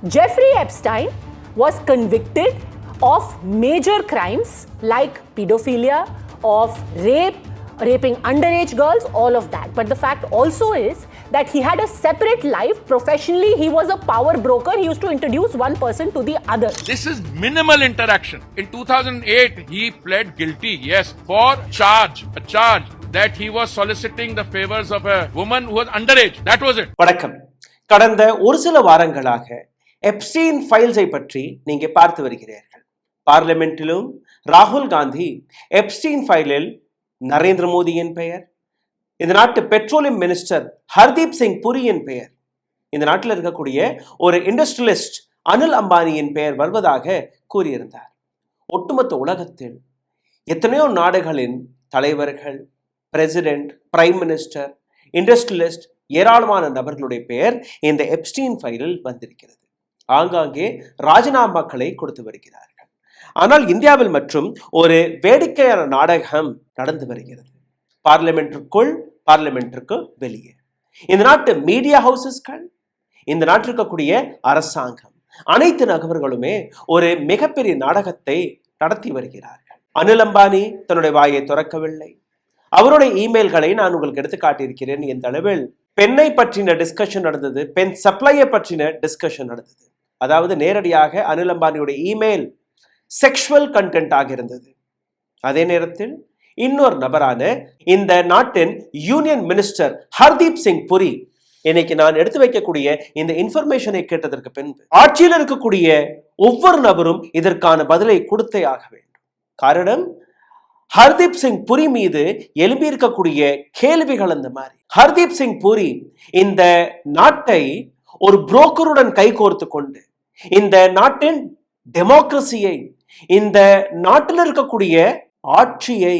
Jeffrey Epstein was convicted of major crimes like pedophilia, of rape, raping underage girls, all of that. But the fact also is that he had a separate life. Professionally, he was a power broker. He used to introduce one person to the other. This is minimal interaction. In 2008, he pled guilty, yes, for a charge that he was soliciting the favors of a woman who was underage. That was it. வணக்கம். கடந்த ஒரு சில வாரங்களாக Epstein ஃபைல்ஸை பற்றி நீங்க பார்த்து வருகிறீர்கள். பார்லிமெண்டிலும் ராகுல் காந்தி எப்ஸ்டீன் ஃபைலில் நரேந்திர மோடியின் பெயர், இந்த நாட்டு பெட்ரோலியம் மினிஸ்டர் ஹர்தீப் சிங் புரியின் பெயர், இந்த நாட்டில் இருக்கக்கூடிய ஒரு இண்டஸ்ட்ரியலிஸ்ட் அனில் அம்பானியின் பெயர் வருவதாக கூறியிருந்தார். ஒட்டுமொத்த உலகத்தில் எத்தனையோ நாடுகளின் தலைவர்கள், பிரசிடென்ட், பிரைம் மினிஸ்டர், இண்டஸ்ட்ரியலிஸ்ட், ஏராளமான நபர்களுடைய பெயர் இந்த எப்ஸ்டீன் ஃபைலில் வந்திருக்கிறது. ஆங்காங்கே ராஜினாமாக்களை கொடுத்து வருகிறார்கள். ஆனால் இந்தியாவில் மற்றும் ஒரு வேடிக்கையான நாடகம் நடந்து வருகிறது. பார்லிமெண்ட்டுக்குள், பார்லிமெண்ட்டுக்கு வெளியே. இந்த நாட்டு மீடியா ஹவுசஸ்கள், இந்த நாட்டில் இருக்கக்கூடிய அரசாங்கம், அனைத்து நபர்களுமே ஒரு மிகப்பெரிய நாடகத்தை நடத்தி வருகிறார்கள். அனில் அம்பானி தன்னுடைய வாயை திறக்கவில்லை. அவருடைய இமெயில்களை நான் உங்களுக்கு எடுத்து காட்டியிருக்கிறேன். இந்த அளவில் பெண்ணை பற்றின டிஸ்கஷன் நடந்தது, பெண் சப்ளையை பற்றின டிஸ்கஷன் நடந்தது. அதாவது நேரடியாக அனில் அம்பானியுடைய இமெயில் செக்ஷுவல் கண்டென்ட் ஆக இருந்தது. அதே நேரத்தில் இன்னொரு நபரான இந்த நாட்டின் யூனியன் மினிஸ்டர் ஹர்தீப் சிங் புரி, இன்னைக்கு நான் எடுத்து வைக்கக்கூடிய இந்த இன்ஃபர்மேஷனை கேட்டதற்கு பின்பு ஆட்சியில் இருக்கக்கூடிய ஒவ்வொரு நபரும் இதற்கான பதிலை கொடுத்தே ஆக வேண்டும். காரணம், ஹர்தீப் சிங் புரி மீது எழுப்பி இருக்கக்கூடிய கேள்விகள் அந்த மாதிரி. ஹர்தீப் சிங் புரி இந்த நாட்டை ஒரு புரோக்கருடன் கைகோர்த்து கொண்டு இந்த நாட்டின் டெமோக்ரஸியை, இந்த நாட்டில் இருக்கக்கூடிய ஆட்சியை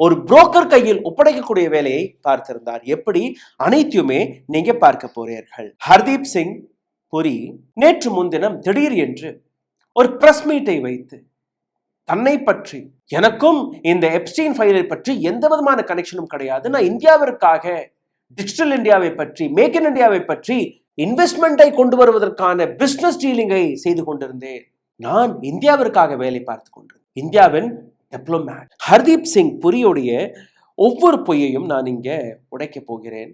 ஒரு புரோக்கர் கையில் ஒப்படைக்கக்கூடிய வேலையை பார்த்திருந்தார். எப்படி அனைத்தையுமே நீங்க பார்க்க போறீர்கள். ஹர்தீப் சிங் புரி நேற்று முன்தினம் திடீர் என்று ஒரு பிரஸ் மீட்டை வைத்து தன்னை பற்றி, எனக்கும் இந்த எப்ஸ்டீன் ஃபைலை பற்றி எந்த விதமான கனெக்ஷனும் கிடையாது, நான் இந்தியாவிற்காக டிஜிட்டல் இந்தியாவை பற்றி, மேக் இன் இந்தியாவை பற்றி இன்வெஸ்ட்மெண்டை கொண்டு வருவதற்கான பிசினஸ் டீலிங்கை செய்து கொண்டிருந்தேன், நான் இந்தியாவிற்காக வேலை பார்த்து கொண்டிருந்தேன், இந்தியாவின் டிப்ளோமேட். ஹர்தீப் சிங் புரியுடைய ஒவ்வொரு பொய்யையும் நான் இங்க உடைக்க போகிறேன்.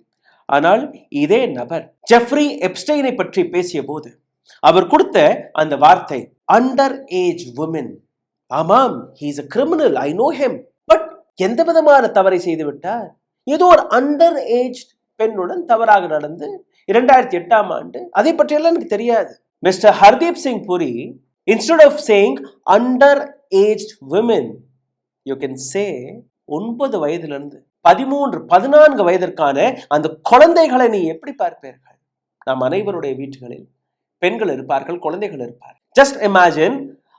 ஆனால் இதே நபர் ஜெஃப்ரி எப்ஸ்டெயினை பற்றி பேசிய போது அவர் கொடுத்த அந்த வார்த்தை அண்டர் ஏஜ் உமன். ஆமாம், he is a criminal, I know him. But எந்த விதமான தவறை செய்து விட்டார்? ஏதோ ஒரு அண்டர் ஏஜ் பெண்ணுடன் தவறாக நடந்து 2008ஆம் ஆண்டு, அதை பற்றியெல்லாம் எனக்கு தெரியாது. Mister Hardeep Singh Puri, instead of saying under aged women, you can say 9 வயதிலிருந்து 13-14 வயதிற்கான அந்த குழந்தைகளை நீ எப்படி பார்ப்பீர்கள்? நாம் அனைவருடைய வீடுகளில் பெண்கள் இருப்பார்கள், குழந்தைகள் இருப்பார்கள். Just imagine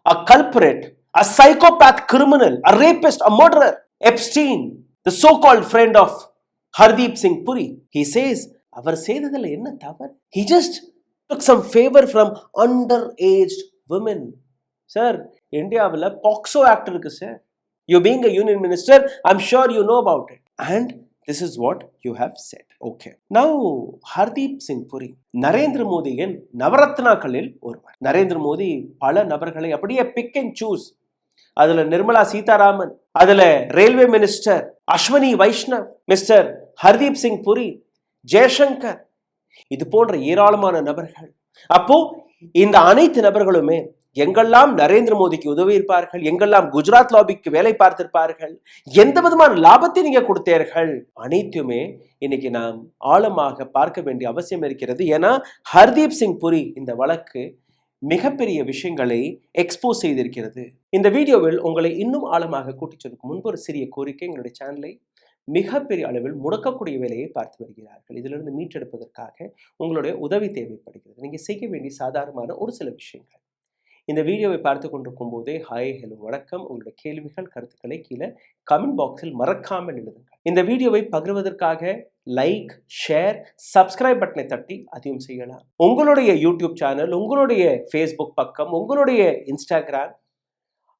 a culprit, a psychopath criminal, a rapist, a murderer, Epstein, the so-called friend of Hardeep Singh Puri. He says, அவர் செய்ததில் என்ன தவறு? He just took some favor from underaged women. Sir, இந்தியாவில் பாக்ஸோ ஆக்ட் இருக்கு sir. You being a union minister, I'm sure you know about it. And this is what you have said. Okay. Now, Hardeep Singh Puri, Narendra மோடியின் நவரத்னாக்களில் ஒருவர். நரேந்திர மோடி பல நபர்களை அப்படியே big and choose. அதுல நிர்மலா சீதாராமன், அதுல railway minister Ashwini Vaishnaw, mister Hardeep Singh Puri, Jaishankar, இது போன்ற ஏராளமான நபர்கள். அப்போ இந்த அனைத்து நபர்களுமே எங்கெல்லாம் நரேந்திர மோடிக்கு உதவி இருப்பார்கள், எங்கெல்லாம் குஜராத் லாபிக்கு வேலை பார்த்திருப்பார்கள், எந்த விதமான லாபத்தை நீங்க கொடுத்தீர்கள், அனைத்துமே இன்னைக்கு நாம் ஆழமாக பார்க்க வேண்டிய அவசியம் இருக்கிறது. ஏன்னா ஹர்தீப் சிங் புரி இந்த வழக்கு மிகப்பெரிய விஷயங்களை எக்ஸ்போஸ் செய்திருக்கிறது. இந்த வீடியோவில் உங்களை இன்னும் ஆழமாக கூட்டிச் செல்வதற்கு முன்பு ஒரு சிறிய கோரிக்கை. எங்களுடைய சேனலை மிகப்பெரிய அளவில் முடக்கக்கூடிய வேலையை பார்த்து வருகிறார்கள். இதிலிருந்து மீட்டெடுப்பதற்காக உங்களுடைய உதவி தேவைப்படுகிறது. நீங்கள் செய்ய வேண்டிய சாதாரணமான ஒரு சில விஷயங்கள். இந்த வீடியோவை பார்த்து கொண்டிருக்கும் போதே ஹாய், ஹலோ, வணக்கம், உங்களுடைய கேள்விகள், கருத்துக்களை கீழே கமெண்ட் பாக்ஸில் மறக்காமல் எழுதுங்கள். இந்த வீடியோவை பகிர்வதற்காக லைக், ஷேர், சப்ஸ்கிரைப் பட்டனை தட்டி அதையும் செய்யலாம். உங்களுடைய யூடியூப் சேனல், உங்களுடைய ஃபேஸ்புக் பக்கம், உங்களுடைய இன்ஸ்டாகிராம்,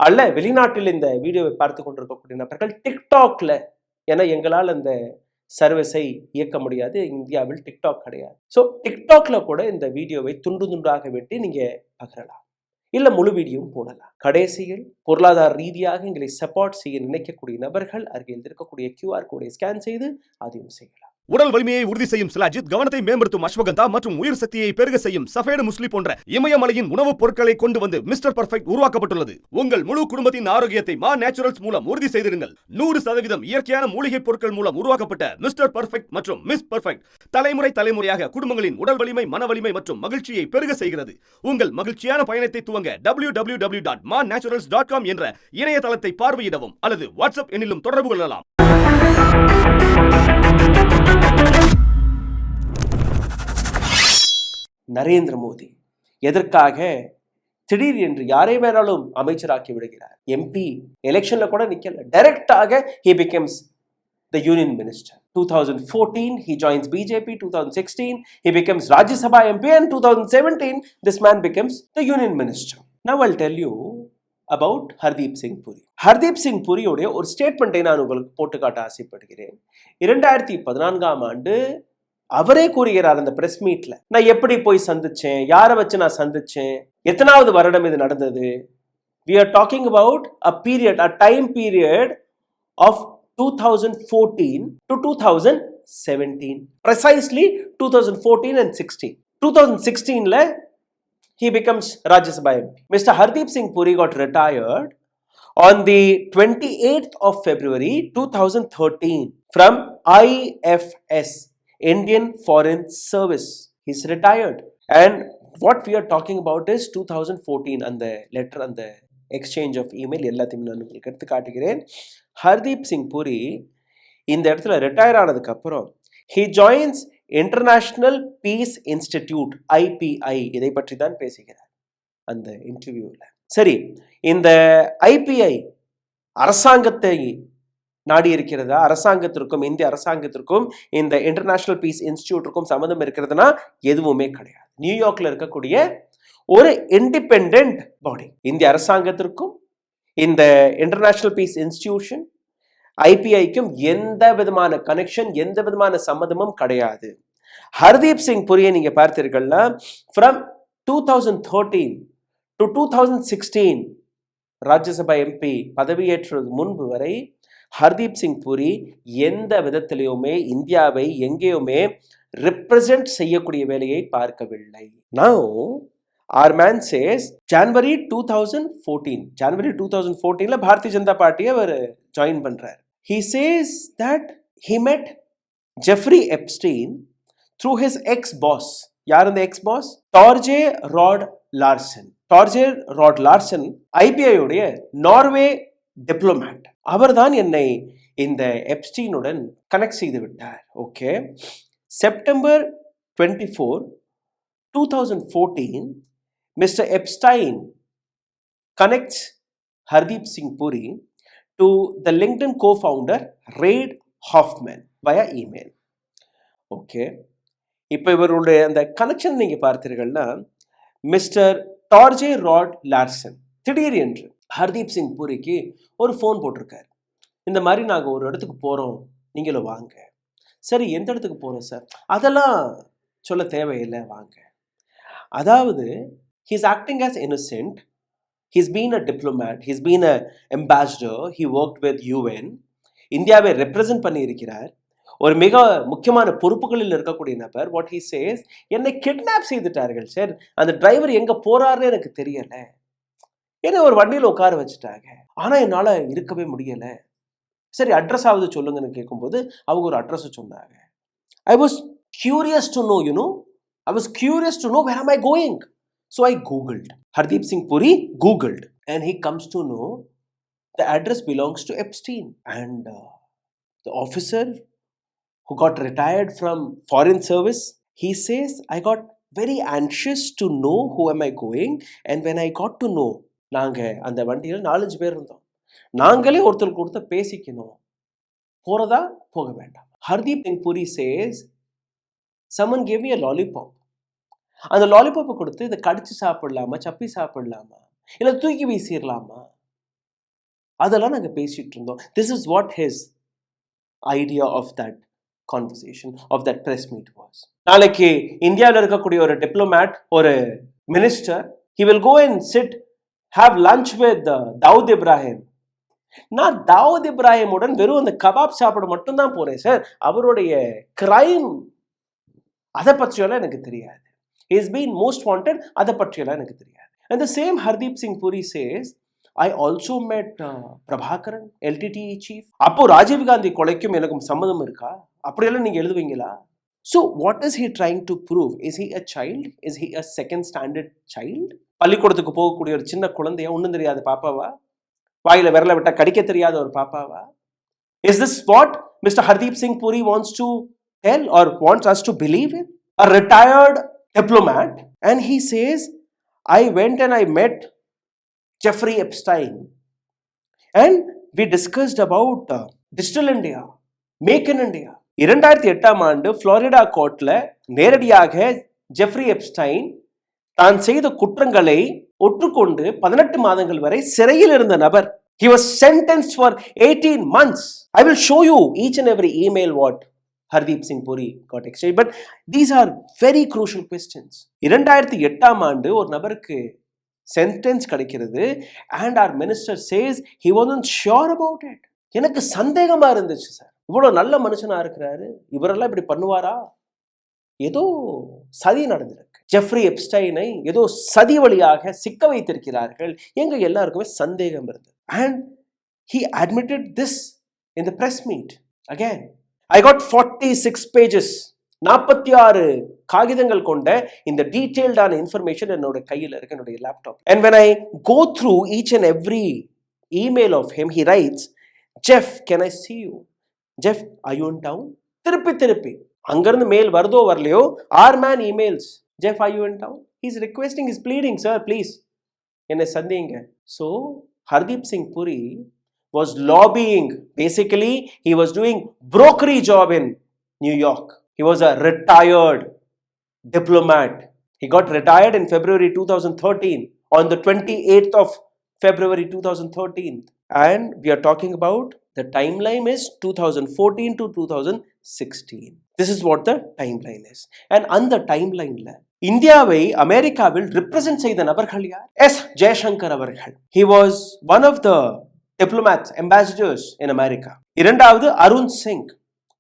அல்ல வெளிநாட்டில் இந்த வீடியோவை பார்த்து கொண்டிருக்கக்கூடிய நபர்கள் டிக்டாக்ல, ஏன்னா எங்களால் அந்த சர்வீஸை இயக்க முடியாது. இந்தியாவில் டிக்டாக் கிடையாது. ஸோ டிக்டாக்ல கூட இந்த வீடியோவை துண்டு துண்டாக வெட்டி நீங்க பகிரலாம், இல்ல முழு வீடியோவும் போடலாம். கடைசியில் பொருளாதார ரீதியாக எங்களை சப்போர்ட் செய்ய நினைக்கக்கூடிய நபர்கள் அருகில் இருக்கக்கூடிய QR கோடை ஸ்கேன் செய்து அதையும் செய்யலாம். உடல் வலிமையை உறுதி செய்யும் சிலாஜித், கவனத்தை மேம்படுத்தும் அஸ்வகந்தா மற்றும் உயிர் சக்தியை பெருக செய்யும் சஃபேடு முஸ்லி போன்ற இமயமலையின் உணவுப் பொருட்களை கொண்டு வந்து மிஸ்டர் பர்ஃபெக்ட் உருவாக்கப்பட்டுள்ளது. உங்கள் முழு குடும்பத்தின் ஆரோக்கியத்தை மா நேச்சுரல்ஸ் மூலம் உறுதி செய்திருங்கள். 100% இயற்கையான மூலிகை பொருட்கள் மூலம் உருவாக்கப்பட்ட மிஸ்டர் பர்ஃபெக்ட் மற்றும் மிஸ் பர்ஃபெக்ட் தலைமுறையாக குடும்பங்களின் உடல் வலிமை, மன வலிமை மற்றும் மகிழ்ச்சியை பெருக செய்கிறது. உங்கள் மகிழ்ச்சியான பயணத்தை துவங்க www.mannaturals.com என்ற இணையதளத்தை பார்வையிடவும் அல்லது வாட்ஸ்அப் எண்ணிலும் தொடர்பு கொள்ளலாம். நரேந்திர மோடி எதற்காக திடீர் என்று யாரை வேணாலும் அமைச்சராக்கி விடுகிறார்? MP எலெக்ஷன்ல கூட நிக்கல, டைரக்டாக he becomes the union minister. 2014 he joins BJP. 2016 he becomes Rajya Sabha MP, and 2017 this man becomes the union minister. Now I'll tell you about Hardeep Singh Puri. Hardeep Singh Puri உடைய ஒரு ஸ்டேட்மெண்ட்டை நான் உங்களுக்கு போட்டு காட்ட ஆசைப்படுகிறேன். 2014ஆம் ஆண்டு அவரே கூறுகிறார் அந்த பிரஸ் மீட்ல, நான் எப்படி போய் சந்திச்சேன், யாரை வச்சு நான் சந்திச்சேன், எத்தனாவது வருடம் இது நடந்தது. We are talking about a period, a time period of 2014 to 2017. Precisely 2014 and 16. 2016 la he becomes Rajya Sabha MP. Mr. Hardeep Singh Puri got retired on the 28th of February 2013 from IFS, Indian Foreign Service. He's retired. And what we are talking about is 2014 and the letter and the exchange of email எல்லாத்தையும் நான் உங்களுக்கு எடுத்து காட்டுகிறேன். ஹர்தீப் சிங் புரி இந்த இடத்துல retire ஆனதுக்கு அப்புறம் he joins international peace institute IPI. இதை பற்றி தான் பேசுகிறார் அந்த இன்டர்வியூல. சரி, இந்த IPI அரசாங்கத்தை நாடி இருக்கிறதா? அரசாங்கத்திற்கும் இந்திய அரசாங்கத்திற்கும் இந்த இன்டர்நேஷனல் பீஸ் இன்ஸ்டிடியூட்டுக்கும் சம்மந்தம் இருக்கிறதுனா எதுவுமே கிடையாது. நியூயார்க்ல இருக்கக்கூடிய ஒரு இண்டிபெண்டன்ட் பாடி. இந்திய அரசாங்கத்திற்கும் இந்த இன்டர்நேஷனல் பீஸ் இன்ஸ்டிடியூஷன் IPIக்கும் எந்த விதமான கனெக்ஷன், எந்த விதமான சம்மதமும் கிடையாது. ஹர்தீப் சிங் புரியை நீங்க பார்த்தீர்கள்னா from 2013 to 2016 ராஜ்யசபா MP பதவியேற்றது முன்பு வரை ஹர்தீப் சிங் புரி எந்த விதத்திலையுமே இந்தியாவை எங்கேயுமே represent செய்யக்கூடிய வேலையை பார்க்கவில்லை. Now our man says January 2014ல Bharatiya Janata பார்ட்டியை அவர் ஜாயின் பண்றார். He says that he met Jeffrey Epstein through his ex-boss. யார் அந்த ex-boss? Torje Rod Larsen. Torje Rod Larsen IPI உடைய நார்வே டிப்ளமேட். அவர்தான் என்னை இந்த எப்ஸ்டீனுடன் கனெக்ட் செய்து விட்டார். Okay, September 24, 2014 Mr. Epstein connects Hardeep Singh Puri to the LinkedIn co-founder Reid Hoffman via email. Okay, இப்போ இவருடைய அந்த கனெக்ஷன் நீங்க பார்த்தீர்கள்னா மிஸ்டர் டார்ஜே ராட் லார்சன் திடீர் என்று ஹர்தீப் சிங் புரிக்கு ஒரு ஃபோன் போட்டிருக்காரு. இந்த மாதிரி நாங்கள் ஒரு இடத்துக்கு போகிறோம், நீங்களும் வாங்க. சரி, எந்த இடத்துக்கு போகிறோம் சார்? அதெல்லாம் சொல்ல தேவையில்லை, வாங்க. அதாவது he's acting as innocent. He's been a diplomat. He's been an ambassador. He worked with UN. இந்தியாவை ரெப்ரசன்ட் பண்ணி இருக்கிறார். ஒரு மிக முக்கியமான பொறுப்புகளில் இருக்கக்கூடிய நபர். What he says, என்னை கிட்னாப் செய்துட்டார்கள் சார், அந்த டிரைவர் எங்க போறாருன்னு எனக்கு தெரியல, என்ன ஒரு வண்டியில் உட்கார வச்சுட்டாங்க, ஆனா என்னால இருக்கவே முடியல. சரி, அட்ரஸ் ஆகுது சொல்லுங்கன்னு கேட்கும்போது அவங்க ஒரு அட்ரஸ் சொன்னாங்க. I was curious to know, where am I going? So I googled. Hardeep Singh Puri googled and he comes to know the address belongs to Epstein. And the officer who got retired from foreign service, he says, I got very anxious to know who am I going, and when I got to know, நாங்க அந்த வண்டியில் 4-5 பேர் இருந்தோம், நாங்களே ஒருத்தருக்கு ஒருத்தர் பேசிக்கணும், போறதா போக வேண்டாம். Hardeep Singh Puri says, someone gave me a lollipop. அந்த லாலிபாப்பை கொடுத்து இதை கடிச்சு சாப்பிடலாமா, சப்பி சாப்பிடலாமா, இல்லை தூக்கி வீசிடலாமா, அதெல்லாம் நாங்கள் பேசிட்டு இருந்தோம். This is what his idea of that conversation of that press meet was. நாளைக்கு இந்தியாவில் இருக்கக்கூடிய ஒரு டிப்ளமேட், ஒரு minister, he will go and sit, have lunch with Dawood Ibrahim. நான் தாவூத் இப்ராஹிமுடன் வெறும் அந்த கபாப் சாப்பிட மட்டும்தான் போறேன் சார், அவருடைய கிரைம் அதை பற்றியெல்லாம் எனக்கு தெரியாது. He is being most wanted, அதை பற்றியெல்லாம் எனக்கு தெரியாது. And the same Hardeep Singh Puri says, I also met Prabhakaran, LTTE chief. அப்போ ராஜீவ் காந்தி கொலைக்கும் எனக்கும் சம்மதம் இருக்கா? அப்படியெல்லாம் நீங்க எழுதுவீங்களா? So what is he trying to prove? Is he a child? Is he a second standard child? பள்ளிக்கூடத்துக்கு போகக்கூடிய ஒரு சின்ன குழந்தையா, ஒன்றும் தெரியாத பாப்பாவா, வாயில விரல விட்டா கடிக்க தெரியாத ஒரு பாப்பாவா? Is this what Mr. Hardeep Singh Puri wants to tell or wants us to believe in? A retired diplomat, and he says, I went and I met Jeffrey Epstein and we discussed about Digital India, Make in India. 2008 ஆண்டு Florida கோர்ட்ல நேரடியாக Jeffrey Epstein தான் செய்த குற்றங்களை ஒற்றுக்கொண்டு 18 மாதங்கள் வரை சிறையில் இருந்த நபர். He was sentenced for 18 months. I will show you each and every email what Hardeep Singh Puri got exchanged. But these are very crucial questions. 2008 ஆண்டு ஒரு நபருக்கு சென்டென்ஸ் கிடைக்கிறது, and our minister says he wasn't sure about it. எனக்கு சந்தேகமா இருந்துச்சு sir, இவ்வளவு நல்ல மனுஷனா இருக்கிறாரு, இவரெல்லாம் இப்படி பண்ணுவாரா? ஏதோ சதி நடந்திருக்கு, ஜெஃப்ரி எப்ஸ்டைனை ஏதோ சதி வழியாக சிக்க வைத்திருக்கிறார்கள், எங்க எல்லாருக்குமே சந்தேகம் இருந்தது. And he admitted this in the press meet. Again, I got 46 pages, 46 காகிதங்கள் கொண்ட இந்த டீடைல்டான இன்ஃபர்மேஷன் என்னோட கையில் இருக்கு, என்னுடைய laptop. And when I go through each and every email of him, he writes, Jeff, can I see you? Jeff, are you in town? திருப்பி அங்கிருந்து mail வருதோ வரலையோ, our man emails, Jeff, are you in town? He's requesting, he's pleading, sir, please, என்னை சந்திங்க. So Hardeep Singh Puri was lobbying. Basically, he was doing brokerage job in New York. He was a retired diplomat. He got retired in February 2013, on the 28th of February 2013. And we are talking about the timeline is 2014 to 2016. This is what the timeline is. And on the timeline la இந்தியாவை அமெரிக்காவில் represent செய்த நபர்கள் யார்? S Jaishankar அவர்கள். He was one of the diplomats, ambassadors in America. இரண்டாவது அருண் சிங்,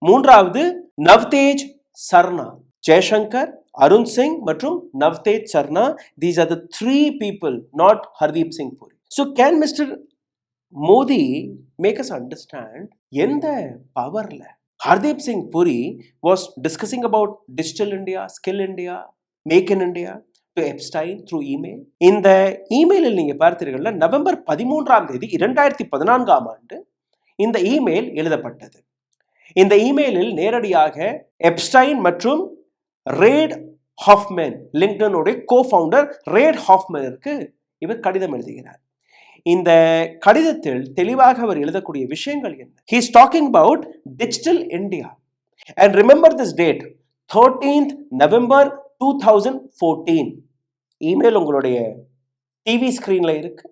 மூன்றாவது நவ்தேஜ் சர்னா. ஜெயசங்கர், அருண் சிங் மற்றும் Navtej Sarna, these are the three people, not Hardeep Singh Puri. So can Mr. Modi make us understand எந்த பவர்ல Hardeep Singh Puri was discussing about Digital India, Skill India, Make in India to Epstein through email? இந்த இமெயிலில் நீங்க பார்த்தீர்கள்ல, November 13 2014 ஆண்டு இந்த email எழுதப்பட்டது. இந்த இமெயிலில் நேரடியாக Epstein மற்றும் rate Hofmann, லிங்க்டனுடைய கோ-ஃபவுண்டர் rate ஹாஃப்மேனுக்கு இவர் கடிதம் எழுதுகிறார். இந்த கடிதத்தில் தெளிவாக அவர் எழுதக்கூடிய விஷயங்கள் என்ன? He is talking about Digital India. And remember this date, 13th November 2014. Email உங்களுடைய டிவி ஸ்கிரீன்ல இருக்கு.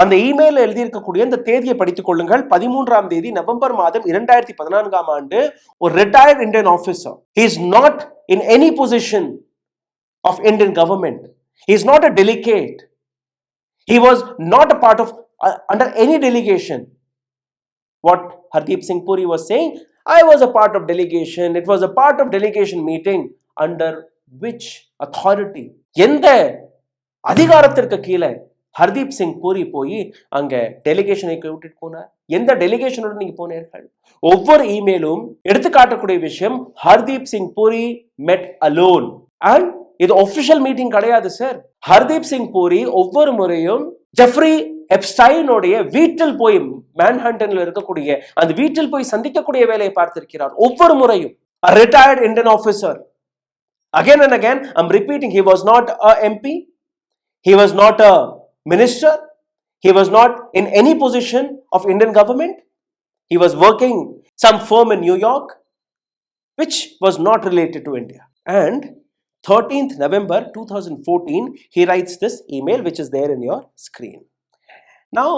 அந்த இமெயில் எழுதியிருக்கக்கூடிய இந்த தேதியை படித்துக் கொள்ளுங்கள். 13 நவம்பர் 2014 ஆண்டு ஒரு retired Indian officer. He is not in any position of Indian government. He is not a delegate. He was not a part of under any delegation. What Hardeep Singh Puri was saying, I was a part of delegation. It was a part of delegation meeting. Under which authority? எந்த அதிகாரத்திற்கு கீழே ஹர்தீப் சிங் பூரி போய் அங்க டெலிகேஷனை கூட்டிட்டு போனார்? எந்த டெலிகேஷனோட நீங்க போனீர்கள்? ஒவ்வொரு இமெயிலும் எடுத்து காட்டக்கூடிய விஷயம், ஹர்தீப் சிங் பூரி மெட் அலோன். அண்ட் இது ஒபிஷியல் மீட்டிங் கிடையாது சார். ஹர்தீப் சிங் பூரி ஒவ்வொரு முறையும் ஜெஃப்ரி எப்ஸ்டைனுடைய வீட்டில் போய், மேன்ஹட்டன்ல இருக்கக்கூடிய அந்த வீட்டில் போய் சந்திக்கக்கூடிய வேலையை பார்த்திருக்கிறார். ஒவ்வொரு முறையும் a retired Indian officer. Again and again, I'm repeating, he was not a MP, he was not a minister, he was not in any position of Indian government. He was working some firm in New York, which was not related to India. And 13th November 2014, he writes this email, which is there in your screen. Now,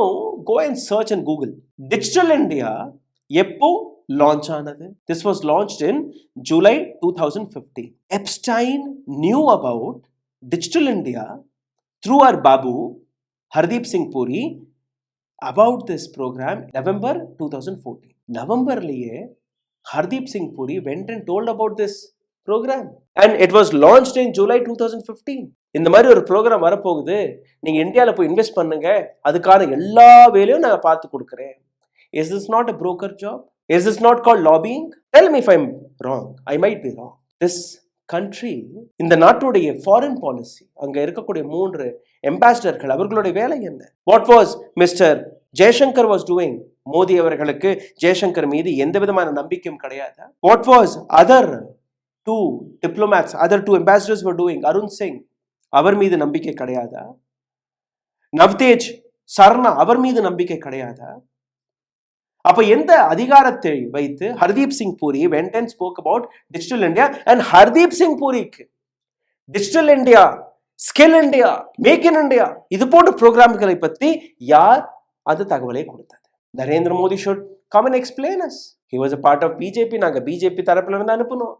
go and search in Google. Digital India, எப்போ launch ஆனது. This was launched in July 2015. Epstein knew about Digital India through our Babu, Hardeep Singh Puri, about this program November 2014. நவம்பர்லயே Hardeep Singh Puri went and told about this program and it was launched in July 2015. இந்த மாதிரி ஒரு program வரப்போகுது, நீங்க இந்தியாவில் போய் invest பண்ணுங்க, அதுக்கான எல்லா வேலையும் நான் பார்த்து கொடுக்குறேன். Is this not a broker job? Is this not called lobbying? Tell me if I'm wrong. I might be wrong. This country, இந்த நாட்டுடைய ஃபாரின் பாலிசி, அங்க இருக்கக்கூடிய 3 ambassadors அவர்களுடைய வேலை என்ன? What was Mr. Jaishankar was doing? Modi அவர்களுக்கு ஜெய்சங்கர் மீது எந்த விதமான நம்பிக்கையும் கிடையாது. What was other 2 diplomats, other 2 ambassadors were doing? Arun Singh அவர் மீது நம்பிக்கை கிடையாதா? நவ்தேஜ் சர்மா அவர் மீது நம்பிக்கை கிடையாதா? அப்ப எந்த அதிகாரத்தை வைத்து Hardeep Singh puri went and spoke about Digital India and Hardeep Singh பூரிக்கு digital India, skill India, make in India இது போன்ற ப்ரோக்ராம்களை பத்தி யார் அந்த தகவலை கொடுத்தது? Narendra Modi should come and explain us. He was a part of BJP. நாங்க பிஜேபி தரப்புல இருந்து அனுப்பணும்.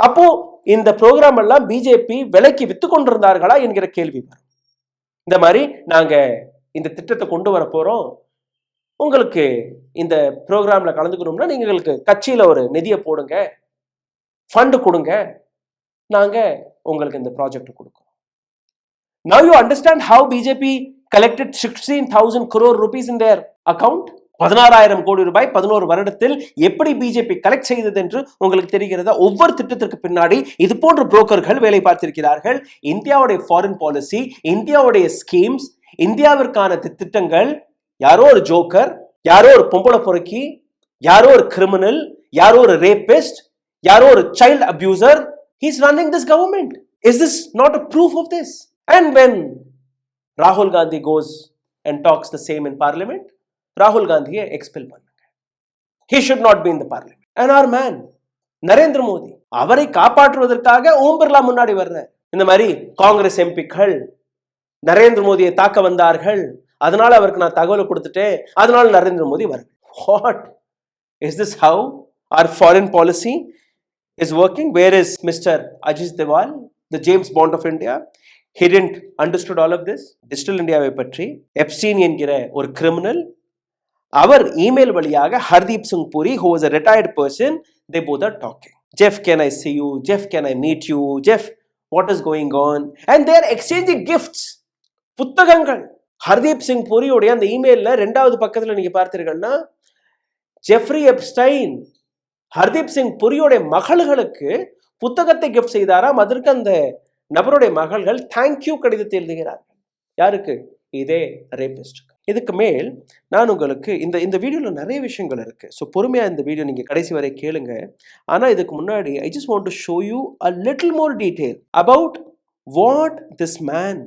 அப்போ இந்த ப்ரோக்ராம் எல்லாம் பிஜேபி விலைக்கு வித்து கொண்டிருந்தார்களா என்கிற கேள்வி வரும். இந்த மாதிரி நாங்க இந்த திட்டத்தை கொண்டு வர போறோம், உங்களுக்கு இந்த ப்ரோக்ராம்ல கலந்துக்கணும்னா நீங்க எங்களுக்கு கட்சியில ஒரு நிதியை போடுங்க, ஃபண்ட் கொடுங்க, நாங்க உங்களுக்கு இந்த ப்ராஜெக்ட் கொடுக்கிறோம். Now you understand how BJP collected 16,000 crore rupees in their account? 16,000 கோடி ரூபாய் 11 வருடத்தில் எப்படி பிஜேபி கலெக்ட் செய்தது என்று உங்களுக்கு தெரிகிறதா? ஒவ்வொரு திட்டத்திற்கு பின்னாடி இது போன்ற புரோக்கர்கள் வேலை பார்த்திருக்கிறார்கள். இந்தியாவுடைய ஃபாரின் பாலிசி, இந்தியாவுடைய ஸ்கீம்ஸ், இந்தியாவிற்கான திட்டங்கள், யாரோ ஒரு ஜோக்கர், யாரோ ஒரு பொம்பளை பொறுக்கி, யாரோ ஒரு கிரிமினல், யாரோ ஒரு ரேபிஸ்ட், யாரோ ஒரு child abuser, he is running this government. Is this not a proof of this? And when Rahul Gandhi goes and talks the same in parliament, Rahul Gandhiயை expel பண்ணுங்க. He should not be in the parliament. And our man Narendra Modi, அவரை காப்பாற்றுவதற்காக ஓம் பிர்லா முன்னாடி வர்றார். இந்த மாதிரி காங்கிரஸ் எம்பிக்கள் நரேந்திர மோடியை தாக்க வந்தார்கள், அதனால அவருக்கு நான் தகவலை கொடுத்துட்டேன், அதனால நரேந்திர மோடி வருது. What? Is this how our foreign policy is working? Where is Mr. Ajit Doval, the James Bond of India? He didn't understood all of this. Digital Indiaவை பற்றி எப்ஸ்டீன் என்கிற ஒரு கிரிமினல், அவர் இமெயில் வழியாக Hardeep Singh puri, who was a retired person, they both are talking. Jeff, can I see you? Jeff, can I meet you? Jeff, what is going on? And they are exchanging gifts. புத்தகங்கள். ஹர்தீப் சிங் பூரியோடைய அந்த இமெயில்ல 2வது பக்கத்துல நீங்க பார்த்தீர்கள்னா, Jeffrey Epstein Hardeep Singh பூரியோடைய மகள்களுக்கு புத்தகத்தை gift செய்தாராம். அதற்கு அந்த நபருடைய மகள்கள் தேங்க்யூ கடிதத்தை எழுதுகிறார்கள். யாருக்கு? இதே ரேபிஸ்ட். இதுக்கு மேல் நான் உங்களுக்கு இந்த வீடியோல நிறைய விஷயங்கள் இருக்கு. ஸோ பொறுமையா இந்த வீடியோ நீங்க கடைசி வரை கேளுங்க. ஆனா இதுக்கு முன்னாடி I just want to show you a little more detail about what this man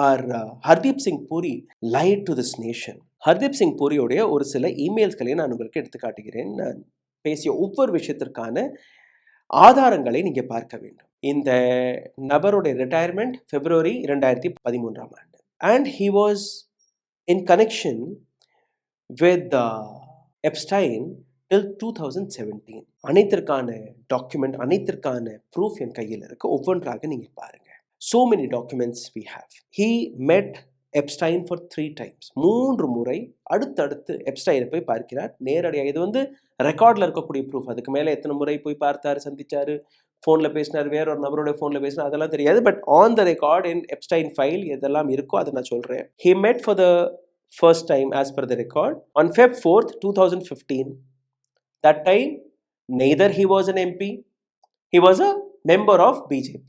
or Hardeep Singh Puri lied to this nation. Hardeep Singh பூரியோடைய ஒரு சில இமெயில்ஸ்களை நான் உங்களுக்கு எடுத்து காட்டுகிறேன். நான் பேசிய ஒவ்வொரு விஷயத்திற்கான ஆதாரங்களை நீங்க பார்க்க வேண்டும். இந்த நபருடைய ரிட்டையர்மெண்ட் பிப்ரவரி 2013 ஆண்டு. And he was in connection with Epstein till 2017. அனைத்திற்கான டாக்குமெண்ட், அனைத்திற்கான ப்ரூஃப் என் கையில் இருக்கு. ஒவ்வொன்றாக நீங்க பாருங்க. So many documents we have. He met Epstein for 3 times. 3 முறை அடுத்தடுத்து எப்ஸ்டைனை போய் பார்க்கிறார் நேரடியாக. இது ரெக்கார்ட்ல இருக்கக்கூடிய ப்ரூஃப். அதுக்கு மேல எத்தனை முறை போய் பார்த்தாரு, சந்திச்சாரு, ஃபோன்ல பேசினார், வேற ஒரு நபரோட ஃபோன்ல பேசினார், அதெல்லாம் தெரியாது. But on the record in Epstein file எதெல்லாம் இருக்கோ அதை நான் சொல்றேன். He met for the first time as per the record on Feb 4th 2015. That time neither he was an MP, he was a member of BJP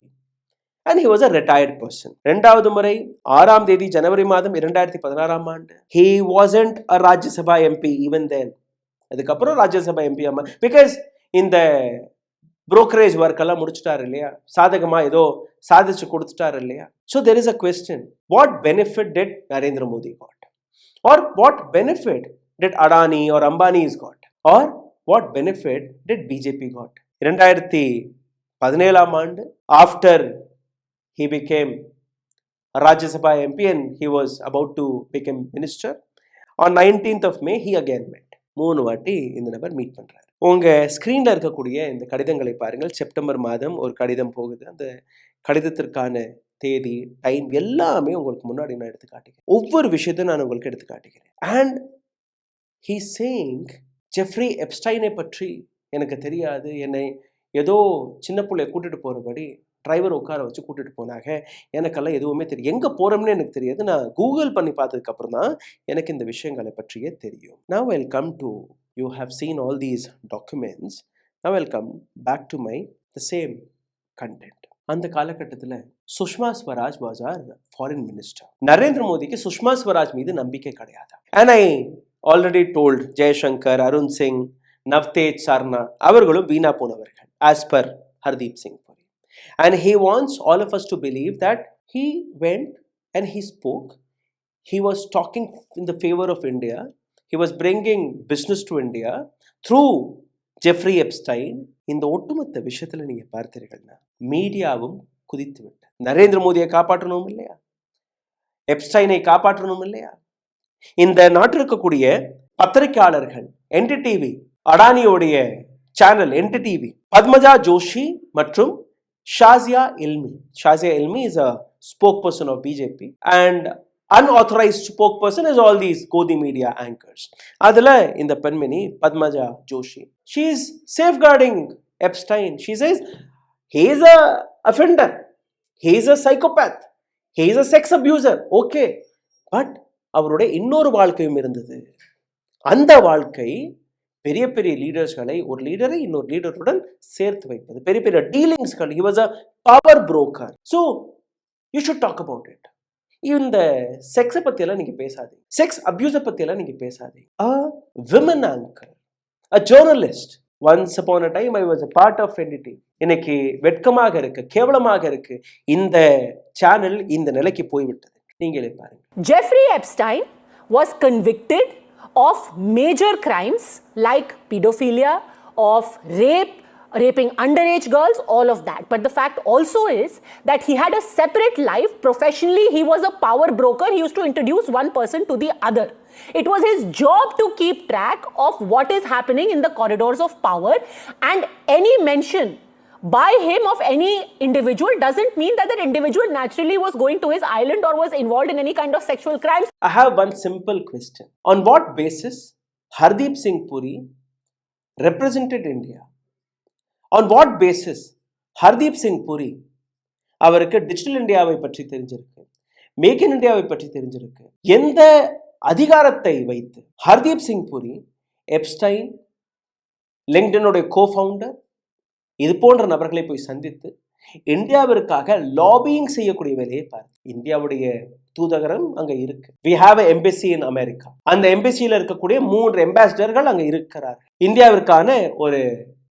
and he was a retired person. 2வது முறை 6ஆம் தேதி ஜனவரி மாதம் 2016 ஆண்டு. He wasn't a Rajya Sabha MP even then. அதுக்கப்புறம் Rajya Sabha MP ஆமா, because இந்த brokerage work எல்லாம் முடிச்சுட்டாரு இல்லையா, சாதகமா ஏதோ சாதிச்சு கொடுத்துட்டாரு இல்லையா. So there is a question, what benefit did Narendra Modi got, or what benefit did Adani or Ambani is got, or what benefit did BJP got? 2017 ஆண்டு, after he became a Rajya Sabha MP and he was about to become minister, on 19th of May he again met. 3 வாட்டி இந்த நபர் meet பண்றாரு. உங்கள் ஸ்க்ரீனில் இருக்கக்கூடிய இந்த கடிதங்களை பாருங்கள். செப்டம்பர் மாதம் ஒரு கடிதம் போகுது. அந்த கடிதத்திற்கான தேதி, டைம் எல்லாமே உங்களுக்கு முன்னாடி நான் எடுத்து காட்டுகிறேன். ஒவ்வொரு விஷயத்தையும் நான் உங்களுக்கு எடுத்து காட்டுகிறேன். அண்ட் ஹீ சேயிங் ஜெஃப்ரி எப்ஸ்டைனை பற்றி எனக்கு தெரியாது, என்னை ஏதோ சின்ன பிள்ளைய கூட்டிகிட்டு போகிறபடி டிரைவர் உட்கார வச்சு கூட்டிகிட்டு போனாங்க, எனக்கெல்லாம் எதுவுமே தெரியும், எங்கே போகிறோம்னு எனக்கு தெரியாது. நான் கூகுள் பண்ணி பார்த்ததுக்கப்புறம் தான் எனக்கு இந்த விஷயங்களை பற்றியே தெரியும். Now I'll come to, you have seen all these documents, now I'll come back to the same content. அந்த காலகட்டத்தில் Sushma Swaraj was our foreign minister. Narendra மோடிக்கு சுஷ்மா ஸ்வராஜ் மீது நம்பிக்கை கிடையாது. And I already told, Jaishankar, Arun Singh, Navtej Sarna அவர்களும் வீணா போனவர்கள் as per Hardeep Singh Puri. And he wants all of us to believe that he went and he spoke. He was talking in the favor of India. He was bringing business to India through Jeffrey Epstein. இந்த ஒட்டுமொத்த விஷயத்தில் நீங்கள் பார்த்தீர்கள்னா மீடியாவும் குதித்து விட்டது. நரேந்திர மோடியை காப்பாற்றணும் இல்லையா, எப்ஸ்டைனை காப்பாற்றணும் இல்லையா, இந்த நாட்டில் இருக்கக்கூடிய பத்திரிகையாளர்கள், என்டிடிவி, அடானியோடைய சேனல் என்டிடிவி, பத்மஜா ஜோஷி மற்றும் Shazia இல்மி. Shazia இல்மி is a spokesperson of BJP and unauthorized spokesperson is all these Godi media anchors. அதில் இந்த பெண்மணி Padmaja Joshi, she is safeguarding Epstein. She says he is a offender, he is a psychopath, he is a sex abuser. Okay, but அவருடைய இன்னொரு வாழ்க்கையும் இருந்தது. அந்த வாழ்க்கை பெரிய பெரிய லீடர்ஸ்களை, ஒரு லீடரை இன்னொரு லீடருடன் சேர்த்து வைப்பது, பெரிய பெரிய டீலிங்ஸ்கள். he was a power broker. So you should talk about it. இந்த செக்ஸை பற்றியெல்லாம் நீங்கள் பேசாதீங்க, செக்ஸ் அப்யூஸை பற்றியெல்லாம் நீங்கள் பேசாதீங்க. a women anchor, a journalist, once upon a time I was a part of NDT. இன்னைக்கு வெட்கமாக இருக்கு, கேவலமாக இருக்கு, இந்த சேனல் இந்த நிலைக்கு போய்விட்டது. நீங்களே பாருங்க. Jeffrey Epstein was convicted of major crimes like pedophilia, of rape, raping underage girls, all of that. But the fact also is that he had a separate life. Professionally, he was a power broker. He used to introduce one person to the other. It was his job to keep track of what is happening in the corridors of power, and any mention by him of any individual doesn't mean that that individual naturally was going to his island or was involved in any kind of sexual crimes. I have one simple question. On what basis Hardeep Singh Puri represented India? On what basis Hardeep Singh Puri அவருக்கு digital இந்தியாவை பற்றி தெரிஞ்சிருக்கு, make in இந்தியாவை பற்றி தெரிஞ்சிருக்கு, எந்த அதிகாரத்தை வைத்து ஹர்தீப் சிங் புரி எப்ஸ்டைன், லிங்க்டினுடைய கோ-ஃபவுண்டர், இது போன்ற நபர்களை போய் சந்தித்து இந்தியாவிற்காக லாபியிங் செய்யக்கூடிய வேலையை பார்த்து, இந்தியாவுடைய தூதகரம் அங்க இருக்கு. we have an embassy in America. அந்த எம்பசியில் இருக்கக்கூடிய 3 அம்பாசிடர்கள் அங்க இருக்கிறார்கள். இந்தியாவிற்கான ஒரு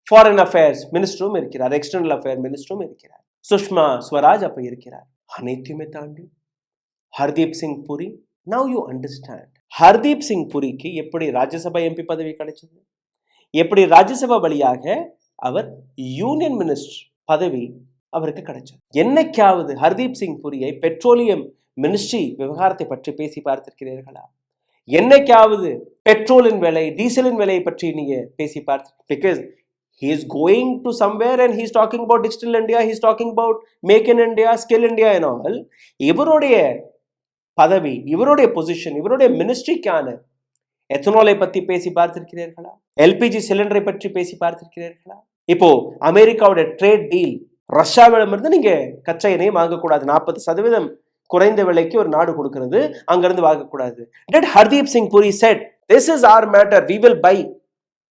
ஃபாரின் அஃபேர்ஸ் மினிஸ்டரும் இருக்கிறார், எக்ஸ்டர்னல் அஃபேர் மினிஸ்டரும் இருக்கிறார், சுஷ்மா ஸ்வராஜ் அப்ப இருக்கிறார். அனைத்துமே தாண்டி ஹர்தீப் சிங் புரி, now you understand Hardeep Singh புரிக்கு எப்படி ராஜ்யசபா எம்பி பதவி கிடைச்சது, எப்படி ராஜ்யசபா வழியாக அவர் யூனியன் மினிஸ்டர் பதவி அவருக்கு கிடைச்சது. என்னைக்காவது ஹர்தீப் சிங் புரியை பெட்ரோலியம் மினிஸ்ட்ரி விவகாரத்தை பற்றி பேசி பார்த்திருக்கிறீர்களா? என்னைக்காவது பெட்ரோலின் விலை, டீசலின் விலையை பற்றி நீங்க பேசி பார்த்து? Because he is going to somewhere and he is talking about digital India, he is talking about make in India, skill India and all. இவருடைய பதவி, இவருடைய பொசிஷன், இவருடைய மினிஸ்ட்ரிக்கான எத்தனாலை பத்தி பேசி பார்த்திருக்கிறீர்களா? எல்பிஜி சிலிண்டரை பற்றி பேசி பார்த்திருக்கிறீர்களா? இப்போ அமெரிக்காவோட ட்ரேட் டீல், ரஷ்யாவிடமிருந்து நீங்க கச்சா எண்ணெயை வாங்கக்கூடாது, 40% குறைந்த விலைக்கு ஒரு நாடு கொடுக்கிறது, அங்கிருந்து வாங்கக்கூடாது. Did Hardeep Singh Puri said this is our matter, we will buy,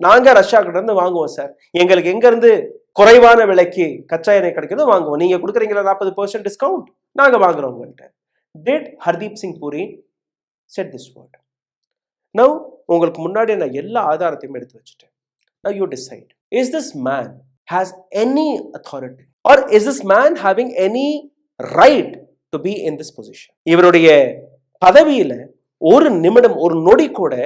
நாங்க ரஷ்யா கிட்ட இருந்து வாங்குவோம் சார், எங்களுக்கு எங்க இருந்து குறைவான விலைக்கு கச்சா எண்ணெய் கிடைக்கிறது வாங்குவோம், நீங்க கொடுக்குறீங்களா 40% டிஸ்கவுண்ட், நாங்க வாங்குறோம் உங்கள்கிட்ட. Did Hardeep Singh Puri said this word? Now உங்களுக்கு முன்னாடி நான் எல்லா ஆதாரத்தையும் எடுத்து வச்சுட்டேன். Now you decide, is this man has any authority or is this man having any right to be in this position? இவருடைய பதவியில ஒரு நிமிடம், ஒரு நொடி கூட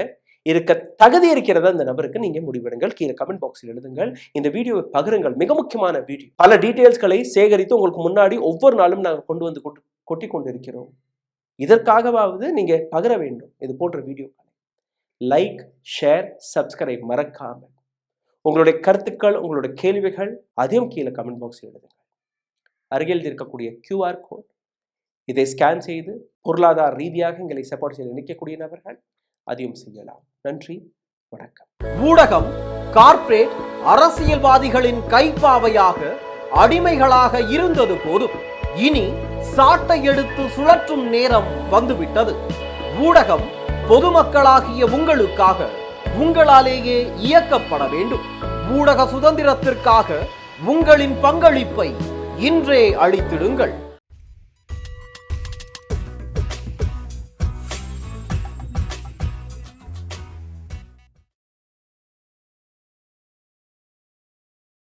இருக்க தகுதி இருக்கிறதா இந்த நபருக்கு? நீங்க முடிவெடுங்கள். கீழே கமெண்ட் பாக்ஸில் எழுதுங்கள். இந்த வீடியோவை பகிருங்கள். மிக முக்கியமான வீடியோ. பல டீடைல்ஸ்களை சேகரித்து உங்களுக்கு முன்னாடி ஒவ்வொரு நாளும் நாங்கள் கொண்டு வந்து கொட்டி கொண்டிருக்கிறோம். இதற்காகவாவது நீங்க பகிர வேண்டும் இது போன்ற வீடியோக்களை. லைக், ஷேர், சப்ஸ்கிரைப் மறக்காம. உங்களுடைய கருத்துக்கள், உங்களுடைய கேள்விகள் அதையும் கீழே கமெண்ட் பாக்ஸில் எழுதுங்கள். அருகில் இருக்கக்கூடிய QR கோட், இதை ஸ்கேன் செய்து பொருளாதார ரீதியாக எங்களை சப்போர்ட் செய்து நிற்கக்கூடிய நபர்கள் அதையும் செய்யலாம். நன்றி, வணக்கம். ஊடகம் கார்ப்பரேட் அரசியல்வாதிகளின் கைப்பாவையாக அடிமைகளாக இருந்தது போதும், இனி சாட்டை எடுத்து சுழற்றும் நேரம் வந்துவிட்டது. ஊடகம் பொதுமக்களாகிய உங்களுக்காக, உங்களாலேயே இயக்கப்பட வேண்டும். ஊடக சுதந்திரத்திற்காக உங்களின் பங்களிப்பை இன்றே அளித்திடுங்கள்.